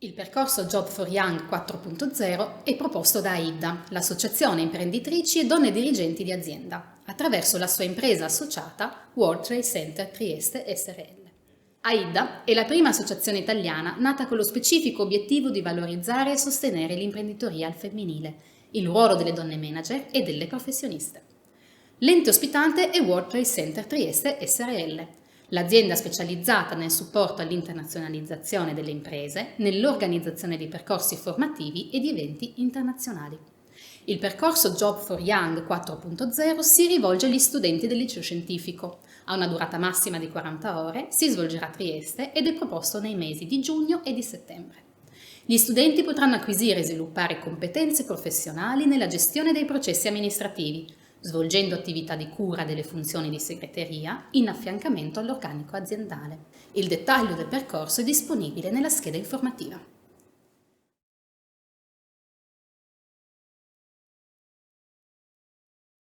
Il percorso Job for Young 4.0 è proposto da AIDA, l'associazione imprenditrici e donne dirigenti di azienda, attraverso la sua impresa associata World Trade Center Trieste SRL. AIDA è la prima associazione italiana nata con lo specifico obiettivo di valorizzare e sostenere l'imprenditoria al femminile, il ruolo delle donne manager e delle professioniste. L'ente ospitante è World Trade Center Trieste SRL, l'azienda specializzata nel supporto all'internazionalizzazione delle imprese, nell'organizzazione di percorsi formativi e di eventi internazionali. Il percorso Job for Young 4.0 si rivolge agli studenti del liceo scientifico. Ha una durata massima di 40 ore, si svolgerà a Trieste ed è proposto nei mesi di giugno e di settembre. Gli studenti potranno acquisire e sviluppare competenze professionali nella gestione dei processi amministrativi, svolgendo attività di cura delle funzioni di segreteria in affiancamento all'organico aziendale. Il dettaglio del percorso è disponibile nella scheda informativa.